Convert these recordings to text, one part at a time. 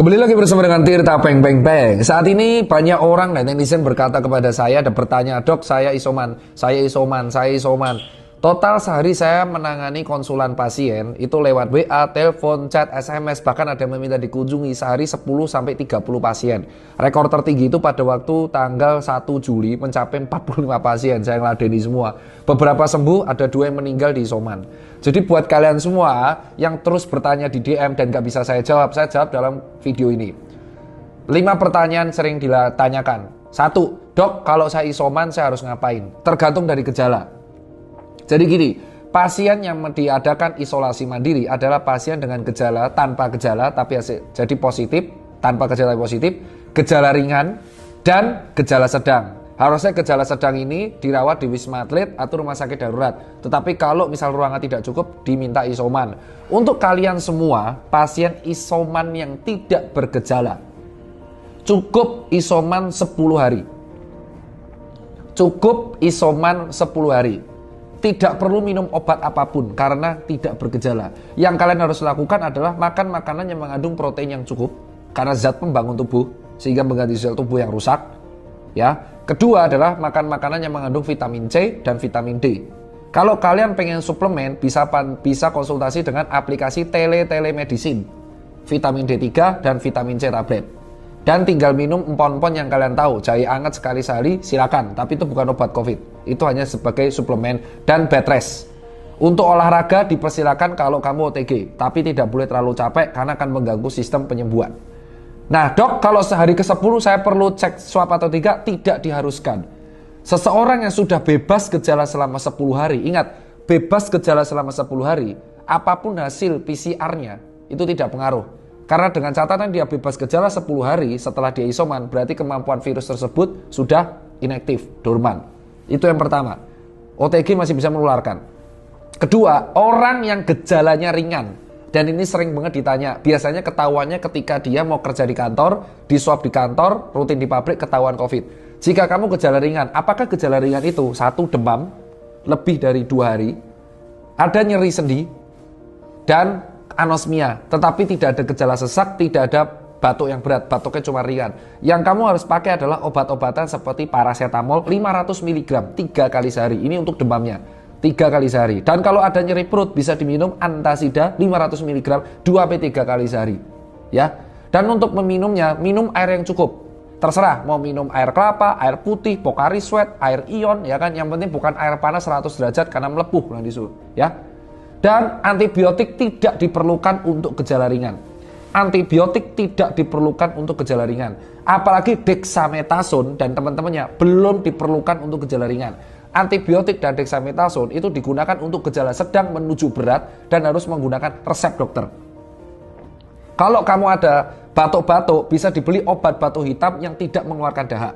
Kembali lagi bersama dengan Tirta Peng Peng Peng. Saat ini banyak orang dan netizen berkata kepada saya dan bertanya, "Dok, saya isoman. Total sehari saya menangani konsulan pasien itu lewat WA, telepon, chat, SMS, bahkan ada yang meminta dikunjungi sehari 10 sampai 30 pasien. Rekor tertinggi itu pada waktu tanggal 1 Juli mencapai 45 pasien. Saya ngeladeni semua. Beberapa sembuh, ada 2 yang meninggal di isoman. Jadi buat kalian semua yang terus bertanya di DM dan gak bisa saya jawab dalam video ini. 5 pertanyaan sering ditanyakan. 1, "Dok, kalau saya isoman saya harus ngapain?" Tergantung dari gejala. Jadi gini, pasien yang diadakan isolasi mandiri adalah pasien dengan gejala tanpa gejala tapi jadi positif, tanpa gejala positif, gejala ringan, dan gejala sedang. Harusnya gejala sedang ini dirawat di Wisma Atlet atau rumah sakit darurat. Tetapi kalau misal ruangan tidak cukup, diminta isoman. Untuk kalian semua, pasien isoman yang tidak bergejala, cukup isoman 10 hari. Cukup isoman 10 hari. Tidak perlu minum obat apapun karena tidak bergejala. Yang kalian harus lakukan adalah makan makanan yang mengandung protein yang cukup karena zat pembangun tubuh sehingga mengganti sel tubuh yang rusak. Ya. Kedua adalah makan makanan yang mengandung vitamin C dan vitamin D. Kalau kalian pengen suplemen bisa konsultasi dengan aplikasi telemedicine. Vitamin D3 dan vitamin C tablet. Dan tinggal minum empon-empon yang kalian tahu, jahe anget sekali sehari silakan, tapi itu bukan obat COVID. Itu hanya sebagai suplemen dan bed rest. Untuk olahraga dipersilakan kalau kamu OTG, tapi tidak boleh terlalu capek karena akan mengganggu sistem penyembuhan. Nah, Dok, kalau sehari ke-10 saya perlu cek swab atau tidak? Tidak diharuskan. Seseorang yang sudah bebas gejala selama 10 hari, ingat, bebas gejala selama 10 hari, apapun hasil PCR-nya itu tidak pengaruh. Karena dengan catatan dia bebas gejala 10 hari setelah dia isoman, berarti kemampuan virus tersebut sudah inaktif, dorman. Itu yang pertama. OTG masih bisa menularkan. Kedua, orang yang gejalanya ringan. Dan ini sering banget ditanya. Biasanya ketahuannya ketika dia mau kerja di kantor, di swab di kantor, rutin di pabrik, ketahuan COVID. Jika kamu gejala ringan, apakah gejala ringan itu? 1, demam, lebih dari 2 hari. Ada nyeri sendi, dan anosmia, tetapi tidak ada gejala sesak, tidak ada batuk yang berat, batuknya cuma ringan. Yang kamu harus pakai adalah obat-obatan seperti paracetamol 500 mg 3 kali sehari. Ini untuk demamnya, 3 kali sehari. Dan kalau ada nyeri perut bisa diminum antasida 500 mg 2-3 kali sehari. Ya. Dan untuk meminumnya, minum air yang cukup. Terserah mau minum air kelapa, air putih, Pocari Sweat, air ion, ya kan. Yang penting bukan air panas 100 derajat karena melepuh nanti ya. Dan antibiotik tidak diperlukan untuk gejala ringan. Antibiotik tidak diperlukan untuk gejala ringan. Apalagi dexamethasone dan teman-temannya belum diperlukan untuk gejala ringan. Antibiotik dan dexamethasone itu digunakan untuk gejala sedang menuju berat dan harus menggunakan resep dokter. Kalau kamu ada batuk-batuk, bisa dibeli obat batuk hitam yang tidak mengeluarkan dahak.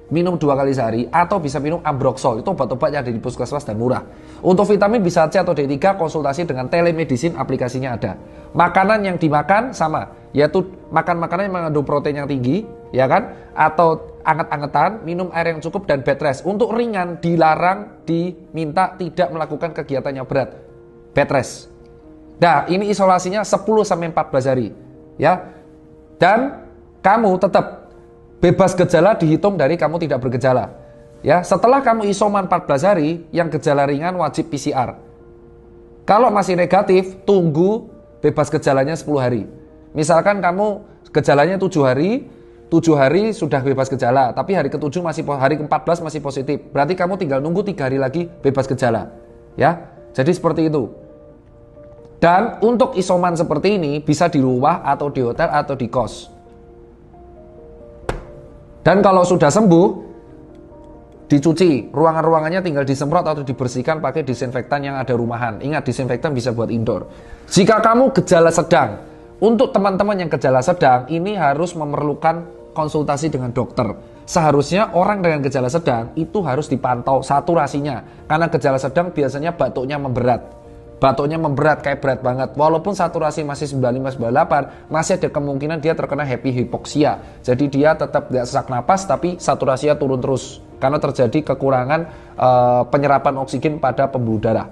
Minum 2 kali sehari atau bisa minum Ambroxol, itu obat-obat yang ada di puskesmas dan murah. Untuk vitamin bisa C atau D3 konsultasi dengan telemedicine, aplikasinya ada. Makanan yang dimakan sama, yaitu makan makanan yang mengandung protein yang tinggi, ya kan? Atau anget-angetan, minum air yang cukup dan bed rest. Untuk ringan dilarang, diminta tidak melakukan kegiatan yang berat. Bed rest. Nah, ini isolasinya 10 sampai 14 hari, ya. Dan kamu tetap bebas gejala dihitung dari kamu tidak bergejala. Ya, setelah kamu isoman 14 hari, yang gejala ringan wajib PCR. Kalau masih negatif, tunggu bebas gejalanya 10 hari. Misalkan kamu gejalanya 7 hari sudah bebas gejala, tapi hari ke-7 hari ke-14 masih positif. Berarti kamu tinggal nunggu 3 hari lagi bebas gejala. Ya. Jadi seperti itu. Dan untuk isoman seperti ini bisa di rumah atau di hotel atau di kos. Dan kalau sudah sembuh, dicuci, ruangan-ruangannya tinggal disemprot atau dibersihkan pakai disinfektan yang ada rumahan. Ingat, disinfektan bisa buat indoor. Jika kamu gejala sedang, untuk teman-teman yang gejala sedang, ini harus memerlukan konsultasi dengan dokter. Seharusnya orang dengan gejala sedang itu harus dipantau saturasinya. Karena gejala sedang biasanya batuknya memberat. Batuknya memberat, kayak berat banget. Walaupun saturasi masih 95-98, masih ada kemungkinan dia terkena happy hypoxia. Jadi dia tetap tidak sesak napas, tapi saturasinya turun terus. Karena terjadi kekurangan penyerapan oksigen pada pembuluh darah.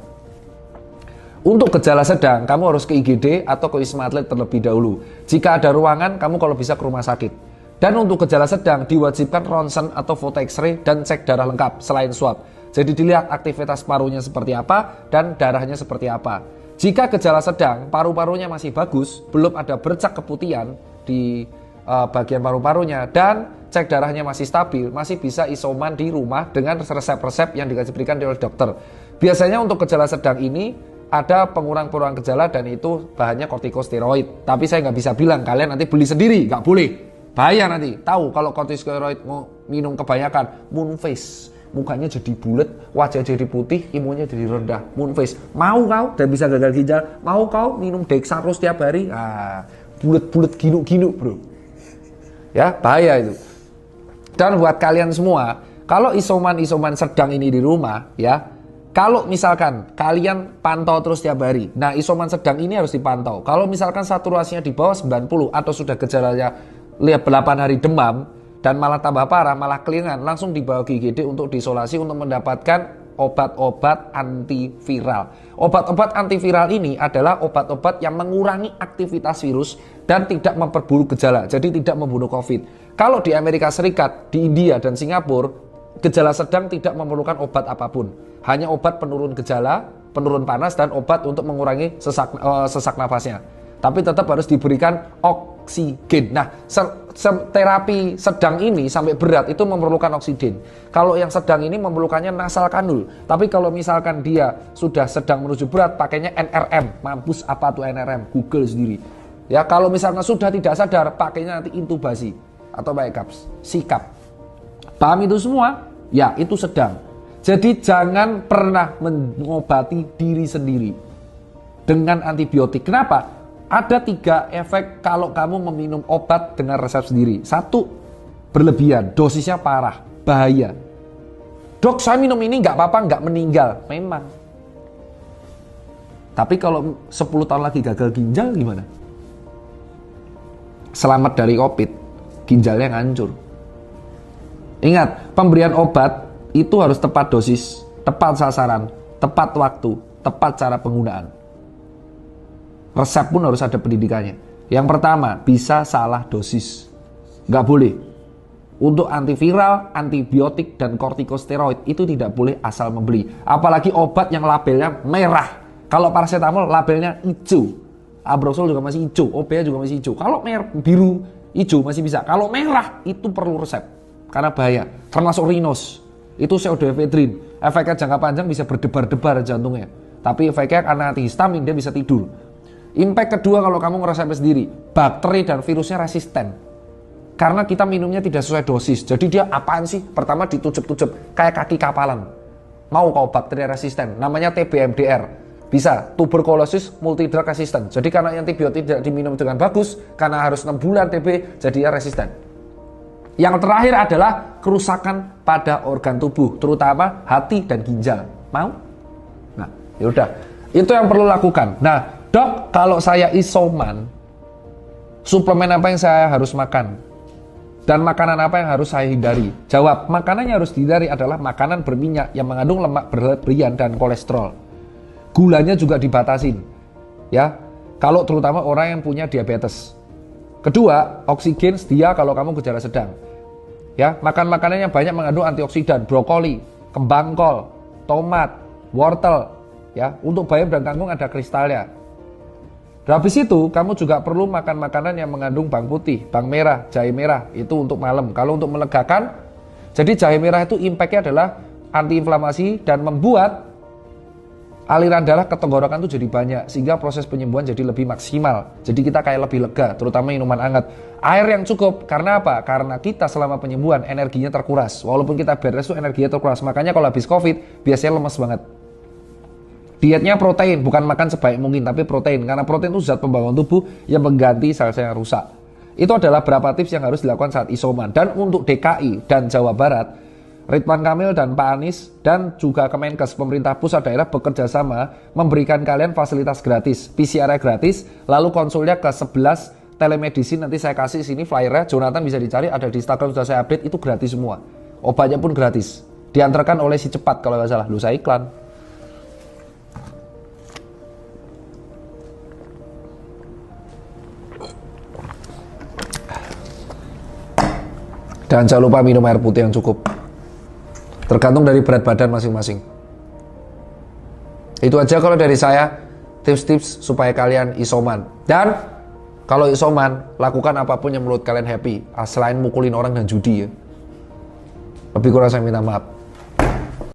Untuk gejala sedang, kamu harus ke IGD atau ke Wisma Atlet terlebih dahulu. Jika ada ruangan, kamu kalau bisa ke rumah sakit. Dan untuk gejala sedang, diwajibkan ronsen atau foto X-ray dan cek darah lengkap selain swab. Jadi dilihat aktivitas parunya seperti apa dan darahnya seperti apa. Jika gejala sedang, paru-parunya masih bagus, belum ada bercak keputihan di bagian paru-parunya, dan cek darahnya masih stabil, masih bisa isoman di rumah dengan resep-resep yang diberikan oleh dokter. Biasanya untuk gejala sedang ini ada pengurang-pengurang gejala dan itu bahannya kortikosteroid. Tapi saya nggak bisa bilang kalian nanti beli sendiri, nggak boleh. Bahaya nanti. Tahu kalau kortikosteroid mau minum kebanyakan, moon face. Mukanya jadi bulat, wajah jadi putih, imunnya jadi rendah. Moon face. Mau kau dan bisa gagal ginjal? Mau kau minum Dexarus tiap hari? Bulat-bulat ginu-ginu, bro. Ya, bahaya itu. Dan buat kalian semua, kalau isoman-isoman sedang ini di rumah, ya, kalau misalkan kalian pantau terus tiap hari, nah isoman sedang ini harus dipantau. Kalau misalkan saturasinya di bawah 90 atau sudah gejalanya lihat 8 hari demam dan malah tambah parah, malah kelingan, langsung dibawa ke IGD untuk diisolasi untuk mendapatkan obat-obat antiviral. Obat-obat antiviral ini adalah obat-obat yang mengurangi aktivitas virus dan tidak memperburuk gejala, jadi tidak membunuh COVID. Kalau di Amerika Serikat, di India dan Singapura, gejala sedang tidak memerlukan obat apapun. Hanya obat penurun gejala, penurun panas, dan obat untuk mengurangi sesak nafasnya. Tapi tetap harus diberikan oksigen. Nah, terapi sedang ini sampai berat itu memerlukan oksigen. Kalau yang sedang ini memerlukannya nasal kanul. Tapi kalau misalkan dia sudah sedang menuju berat, pakainya NRM. Mampus apa tuh NRM? Google sendiri. Ya, kalau misalnya sudah tidak sadar, pakainya nanti intubasi atau backups, sikap. Paham itu semua? Ya, itu sedang. Jadi jangan pernah mengobati diri sendiri dengan antibiotik. Kenapa? Ada 3 efek kalau kamu meminum obat dengan resep sendiri. 1, berlebihan, dosisnya parah, bahaya. Dok, saya minum ini nggak apa-apa, nggak meninggal. Memang. Tapi kalau 10 tahun lagi gagal ginjal gimana? Selamat dari COVID, ginjalnya hancur. Ingat, pemberian obat itu harus tepat dosis, tepat sasaran, tepat waktu, tepat cara penggunaan. Resep pun harus ada pendidikannya. Yang pertama, bisa salah dosis. Nggak boleh. Untuk antiviral, antibiotik, dan kortikosteroid itu tidak boleh asal membeli. Apalagi obat yang labelnya merah. Kalau paracetamol labelnya hijau. Abrosol juga masih hijau, OPA juga masih hijau. Kalau biru, hijau masih bisa. Kalau merah, itu perlu resep. Karena bahaya. Termasuk Rinos. Itu pseudoephedrine. Efeknya jangka panjang bisa berdebar-debar jantungnya. Tapi efeknya karena antihistamin, dia bisa tidur. Impact kedua kalau kamu ngerasa sendiri, bakteri dan virusnya resisten. Karena kita minumnya tidak sesuai dosis. Jadi dia apaan sih? Pertama ditucep-tucep, kayak kaki kapalan. Mau kau bakteri resisten, namanya TBMDR. Bisa, tuberculosis multidrug resistant. Jadi karena antibiotik tidak diminum dengan bagus, karena harus 6 bulan TB, jadi dia resisten. Yang terakhir adalah kerusakan pada organ tubuh, terutama hati dan ginjal. Mau? Nah, yaudah. Itu yang perlu lakukan. Nah, dok, kalau saya isoman, suplemen apa yang saya harus makan? Dan makanan apa yang harus saya hindari? Jawab, makanan yang harus dihindari adalah makanan berminyak yang mengandung lemak berlebihan dan kolesterol. Gulanya juga dibatasin. Ya, kalau terutama orang yang punya diabetes. Kedua, oksigen sedia kalau kamu gejala sedang. Ya, makan makanan yang banyak mengandung antioksidan, brokoli, kembang kol, tomat, wortel. Ya, untuk bayam dan kangkung ada kristalnya. Habis itu, kamu juga perlu makan makanan yang mengandung bawang putih, bawang merah, jahe merah. Itu untuk malam. Kalau untuk melegakan, jadi jahe merah itu impactnya adalah antiinflamasi dan membuat aliran darah ke tenggorokan itu jadi banyak. Sehingga proses penyembuhan jadi lebih maksimal. Jadi kita kayak lebih lega, terutama minuman hangat. Air yang cukup, karena apa? Karena kita selama penyembuhan energinya terkuras. Walaupun kita beres itu energinya terkuras. Makanya kalau habis COVID, biasanya lemes banget. Dietnya protein, bukan makan sebaik mungkin, tapi protein. Karena protein itu zat pembangun tubuh yang mengganti sel-sel yang rusak. Itu adalah beberapa tips yang harus dilakukan saat isoman. Dan untuk DKI dan Jawa Barat, Ridwan Kamil dan Pak Anies dan juga Kemenkes, pemerintah pusat daerah bekerja sama memberikan kalian fasilitas gratis, PCR gratis, lalu konsulnya ke 11 telemedicine. Nanti saya kasih sini flyernya, Jonathan bisa dicari, ada di Instagram sudah saya update, itu gratis semua. Obatnya pun gratis. Diantarkan oleh si Cepat kalau nggak salah, lu saya iklan. Dan jangan lupa minum air putih yang cukup. Tergantung dari berat badan masing-masing. Itu aja kalau dari saya, tips-tips supaya kalian isoman. Dan kalau isoman, lakukan apapun yang menurut kalian happy, selain mukulin orang dan judi ya. Lebih kurang saya minta maaf.